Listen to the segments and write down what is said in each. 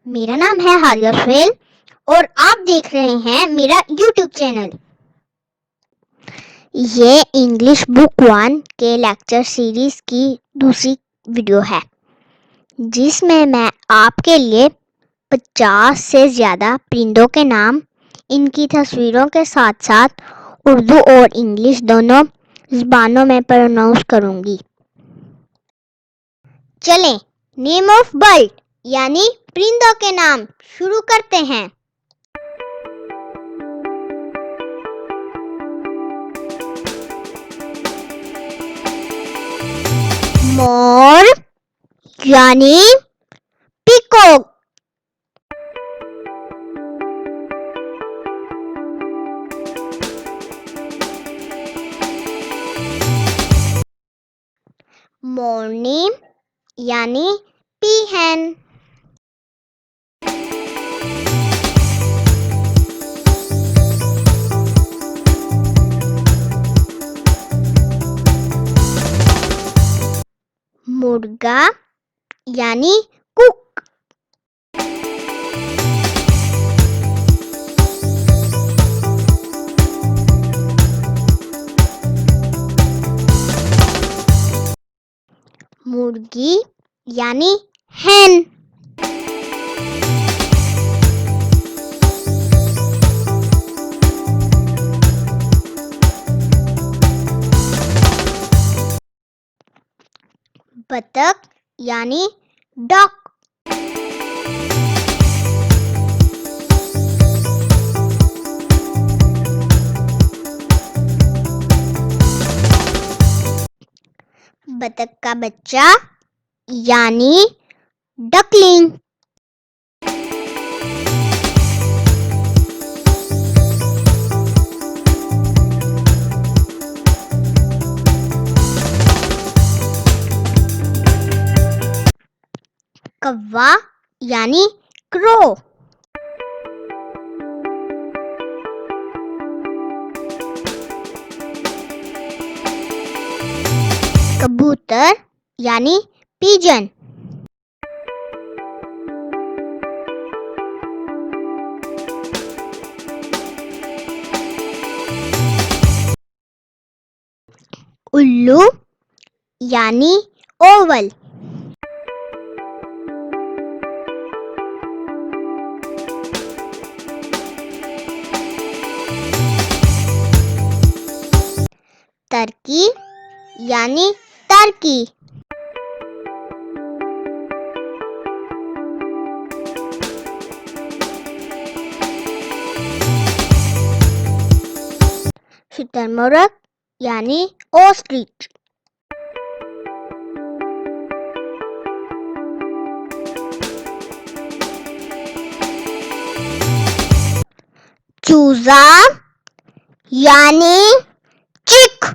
मेरा नाम है हादिया और आप देख रहे हैं मेरा YouTube चैनल। ये इंग्लिश बुक 1 के लेक्चर सीरीज की दूसरी वीडियो है, जिसमें मैं आपके लिए 50 से ज़्यादा परिंदों के नाम, इनकी तस्वीरों के साथ साथ उर्दू और इंग्लिश दोनों ज़बानों में प्रोनाउंस करूँगी। चलें, नेम ऑफ बर्ड यानी परिंदों के नाम शुरू करते हैं। मोर यानी पीकॉक। मोरनी यानी पीहन। मुर्गा यानी कुक। मुर्गी यानी hen। बतख यानी डक। बतख का बच्चा यानी डकलिंग। कौवा यानी क्रो। कबूतर यानी पिजन। उल्लू यानी ओवल। टर्की यानी टर्की। शुतुरमुर्ग यानी ऑस्ट्रिच। चूजा यानी चिक।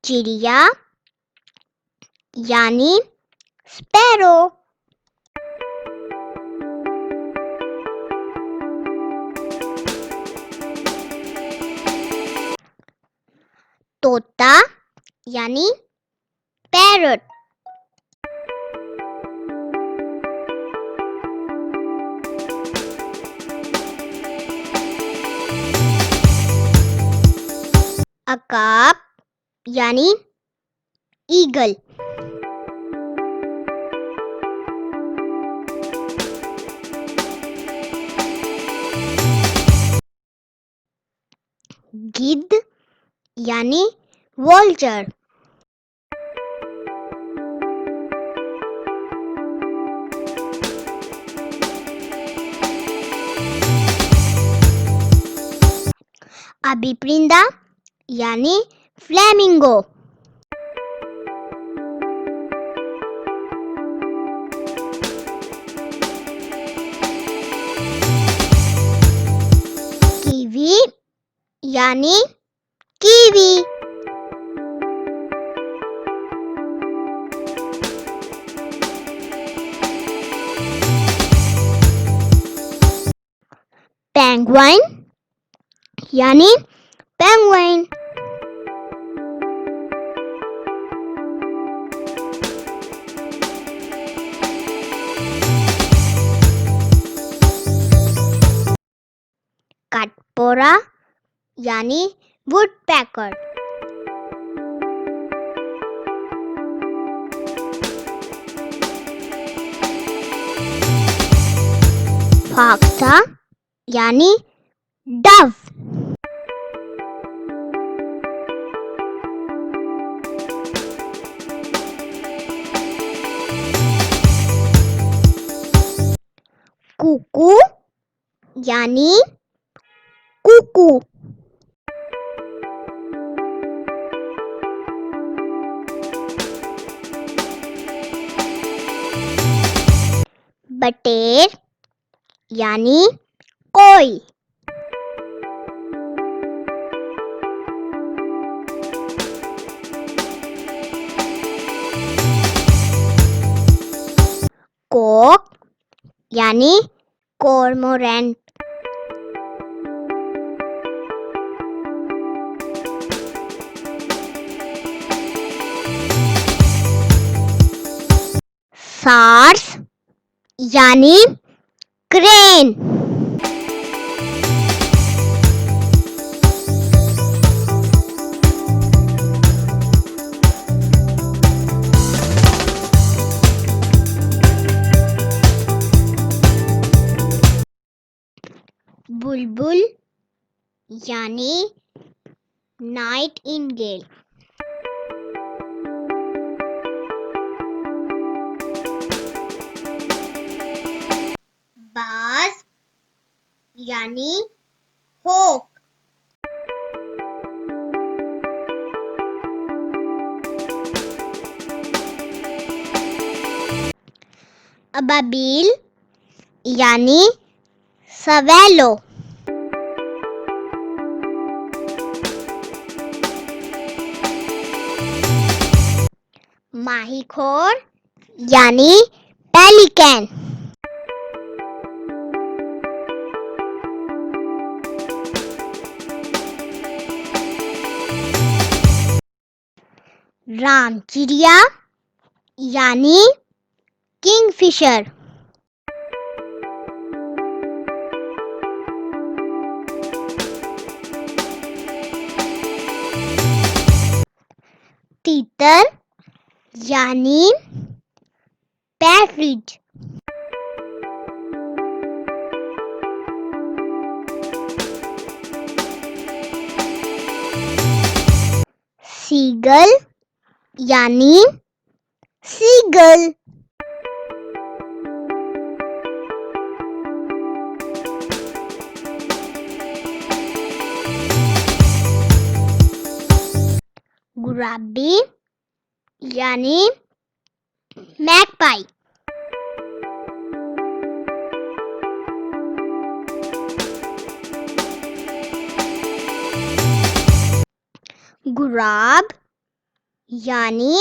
चिड़िया यानी स्पैरो। तोता यानी पैरट। अकाप यानी ईगल। गिद्ध यानी वोल्चर। आबी परिंदा यानी फ्लेमिंगो। कीवी यानी कीवी। पेंगुइन यानी पेंगुइन। कटपोरा यानी वुडपेकर। फाख्ता यानी डव। कुकू यानी कुकू। बटेर यानी कोई। कोक यानी कॉर्मोरेंट। सार्स यानी क्रेन। बुलबुल यानी नाइटिंगेल। बाज यानी होक। अबाबिल यानी सवेलो। माहीखोर यानी पेलिकन। रामचिड़िया यानी किंगफिशर। तीतर यानी पैट्रिज। सीगल यानी सीगल। गुराबी यानी मैगपाई। गुराब यानी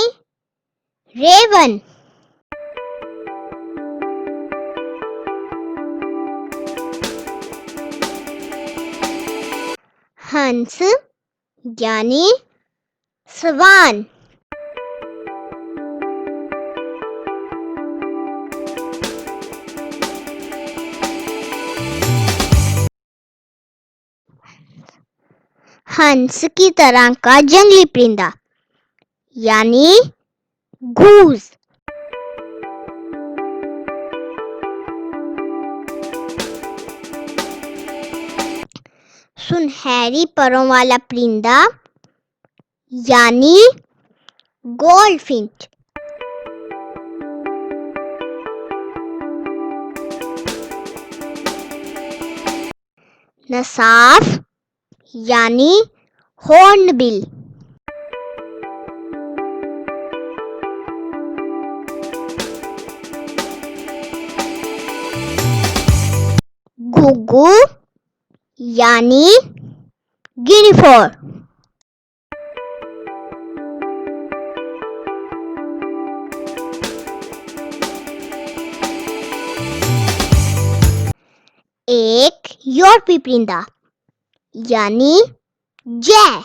रेवन। हंस यानी स्वान। हंस की तरह का जंगली परिंदा यानी गूज। सुनहरी परों वाला परिंदा यानी गोल्डफिंच। नसाफ यानी हॉर्नबिल। घुघू यानी गिनीफॉर। एक यूरोपीय परिंदा यानी जय।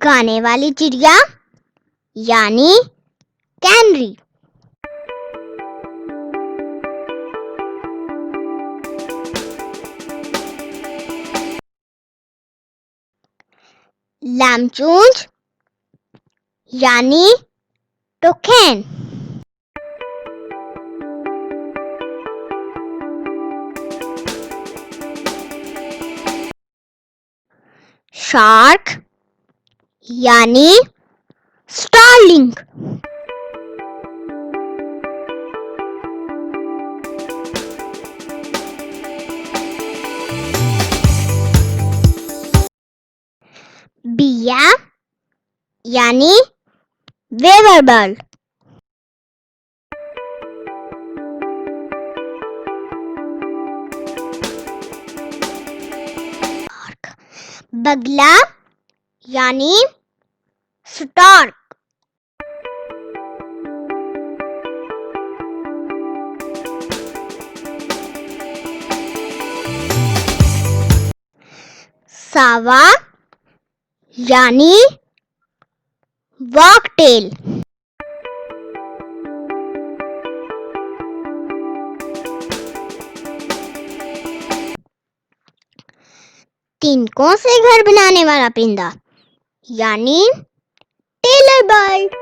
गाने वाली चिड़िया यानी कैनरी। लामचूंच यानी टोकेन। शार्क यानी स्टारलिंग। बिया यानी वेवर बर्ड। बगला यानी स्टार्क। सावा यानी वॉकटेल। तिनकों से घर बनाने वाला परिंदा यानी टेलर बर्ड।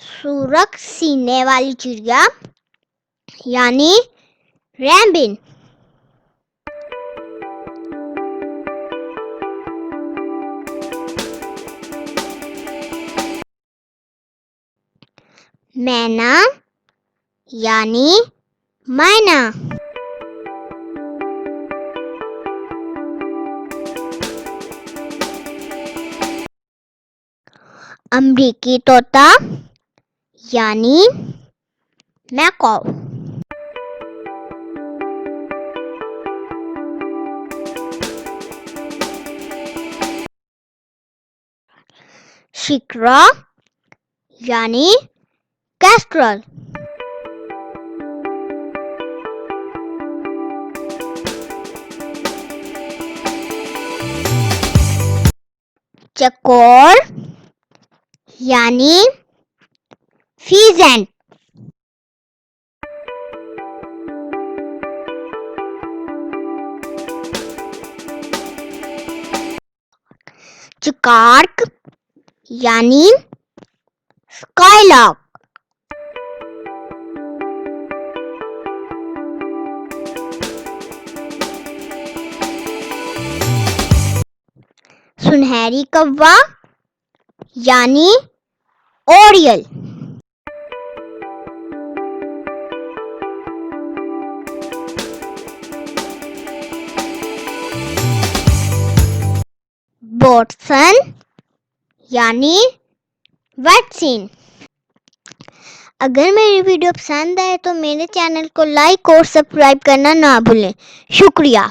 सुरख सीने वाली चिड़िया यानी रैबिन। मैना यानी मैना। अमरीकी तोता यानी मैकाउ। शिकरा यानी कैस्ट्रल। चकोर यानी फीजेंट। चिकार्क यानी स्काईलॉक। सुनहरी कौवा यानी ओरियल। बोटसन यानी वैक्सीन। अगर मेरी वीडियो पसंद आए तो मेरे चैनल को लाइक और सब्सक्राइब करना ना भूलें। शुक्रिया।